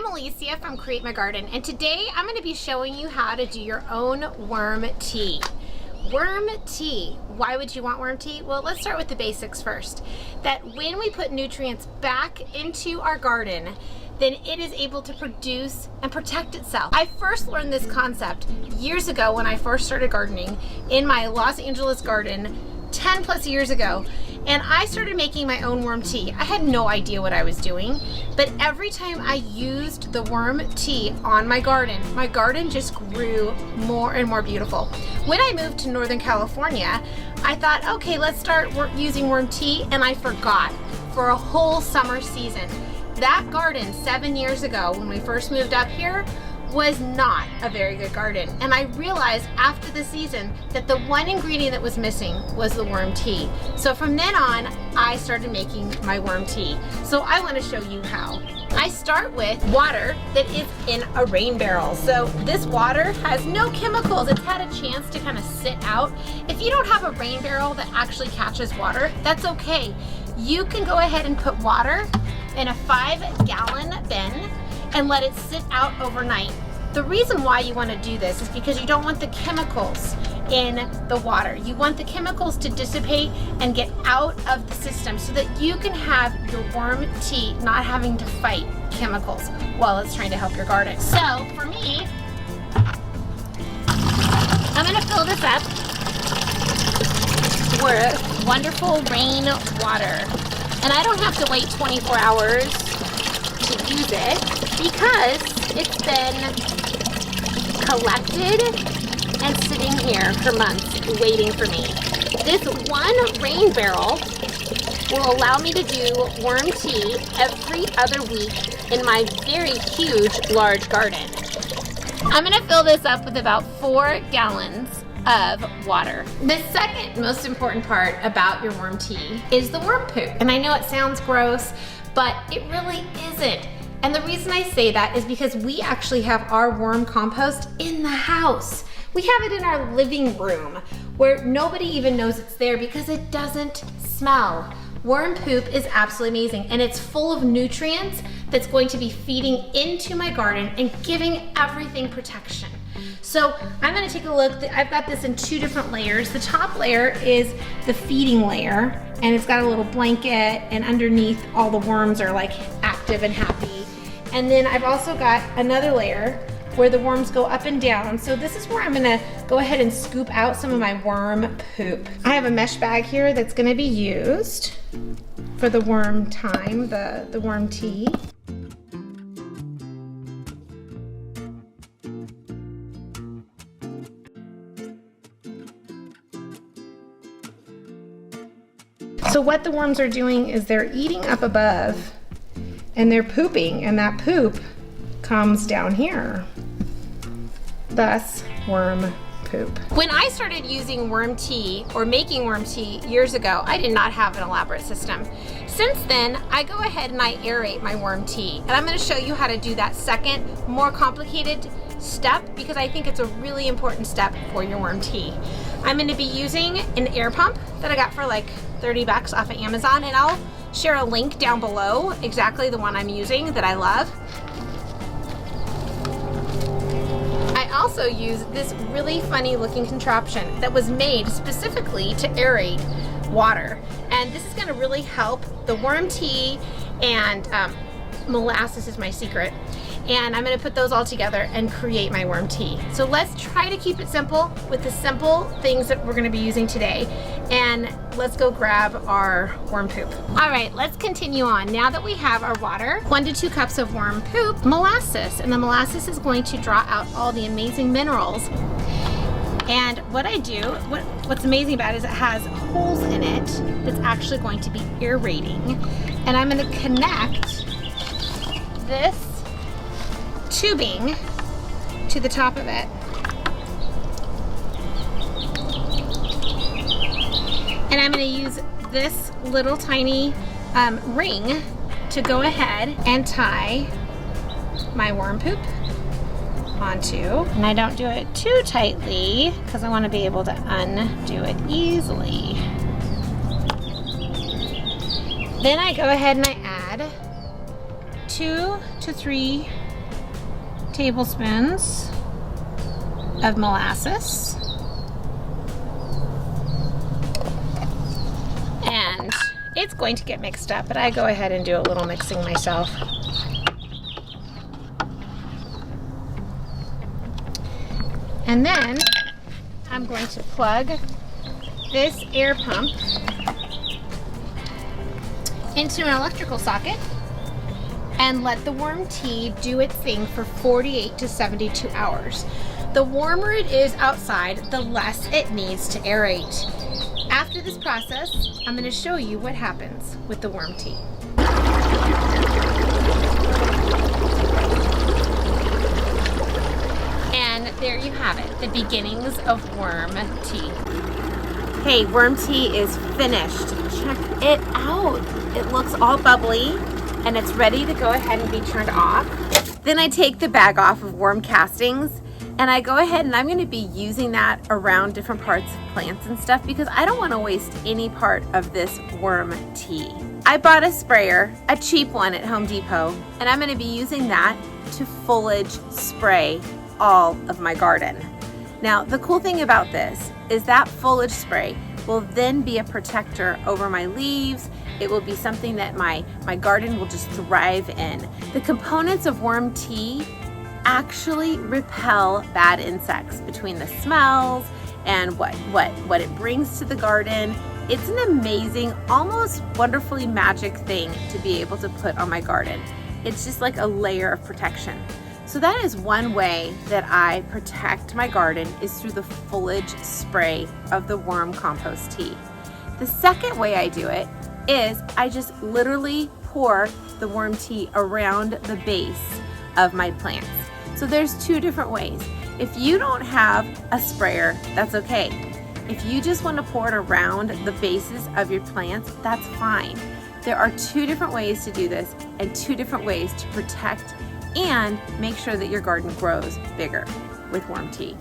I'm Alicia from Create My Garden, and today I'm going to be showing you how to do your own worm tea. Worm tea. Why would you want worm tea? Well, let's start with the basics first. That when we put nutrients back into our garden, then it is able to produce and protect itself. I first learned this concept years ago when I first started gardening in my Los Angeles garden 10 plus years ago, and I started making my own worm tea. I had no idea what I was doing, but every time I used the worm tea on my garden just grew more and more beautiful. When I moved to Northern California, I thought, okay, let's start using worm tea, and I forgot for a whole summer season. That garden 7 years ago when we first moved up here was not a very good garden, and I realized after the season that the one ingredient that was missing was the worm tea. So from then on, I started making my worm tea. So I want to show you how. I start with water that is in a rain barrel. So this water has no chemicals. It's had a chance to kind of sit out. If you don't have a rain barrel that actually catches water, that's okay. You can go ahead and put water in a 5-gallon bin and let it sit out overnight. The reason why you want to do this is because you don't want the chemicals in the water. You want the chemicals to dissipate and get out of the system so that you can have your worm tea not having to fight chemicals while it's trying to help your garden. So for me, I'm going to fill this up with wonderful rain water. And I don't have to wait 24 hours to use it because it's been collected and sitting here for months waiting for me. This one rain barrel will allow me to do worm tea every other week in my very huge, large garden. I'm gonna fill this up with about 4 gallons of water. The second most important part about your worm tea is the worm poop. And I know it sounds gross, but it really isn't. And the reason I say that is because we actually have our worm compost in the house. We have it in our living room where nobody even knows it's there because it doesn't smell. Worm poop is absolutely amazing, and it's full of nutrients that's going to be feeding into my garden and giving everything protection. So I'm gonna take a look. I've got this in 2 different layers. The top layer is the feeding layer, and it's got a little blanket, and underneath all the worms are like active and happy. And then I've also got another layer where the worms go up and down. So this is where I'm gonna go ahead and scoop out some of my worm poop. I have a mesh bag here that's gonna be used for the worm time, the worm tea. So what the worms are doing is they're eating up above and they're pooping, and that poop comes down here. Thus, worm poop. When I started using worm tea or making worm tea years ago, I did not have an elaborate system. Since then, I go ahead and I aerate my worm tea. And I'm gonna show you how to do that second, more complicated step because I think it's a really important step for your worm tea. I'm gonna be using an air pump that I got for like 30 bucks off of Amazon, and I'll share a link down below, exactly the one I'm using that I love. I also use this really funny looking contraption that was made specifically to aerate water. And this is gonna really help the worm tea, and molasses is my secret. And I'm gonna put those all together and create my worm tea. So let's try to keep it simple with the simple things that we're gonna be using today. And let's go grab our worm poop. All right, let's continue on. Now that we have our water, 1 to 2 cups of worm poop, molasses, and the molasses is going to draw out all the amazing minerals. And what I do, what's amazing about it is it has holes in it that's actually going to be aerating. And I'm gonna connect this tubing to the top of it. And I'm going to use this little tiny ring to go ahead and tie my worm poop onto. And I don't do it too tightly because I want to be able to undo it easily. Then I go ahead and I add 2 to 3 tablespoons of molasses. And it's going to get mixed up, but I go ahead and do a little mixing myself. And then I'm going to plug this air pump into an electrical socket and let the worm tea do its thing for 48 to 72 hours. The warmer it is outside, the less it needs to aerate. After this process, I'm going to show you what happens with the worm tea. And there you have it, the beginnings of worm tea. Hey, worm tea is finished. Check it out. It looks all bubbly and it's ready to go ahead and be turned off. Then I take the bag off of worm castings and I go ahead and I'm going to be using that around different parts of plants and stuff because I don't want to waste any part of this worm tea. I bought a sprayer, a cheap one at Home Depot, and I'm going to be using that to foliage spray all of my garden. Now, the cool thing about this is that foliage spray will then be a protector over my leaves. It will be something that my garden will just thrive in. The components of worm tea actually repel bad insects between the smells and what it brings to the garden. It's an amazing, almost wonderfully magic thing to be able to put on my garden. It's just like a layer of protection. So that is one way that I protect my garden is through the foliage spray of the worm compost tea. The second way I do it is I just literally pour the worm tea around the base of my plants. So there's two different ways. If you don't have a sprayer, that's okay. If you just want to pour it around the bases of your plants, that's fine. There are two different ways to do this and two different ways to protect and make sure that your garden grows bigger with worm tea.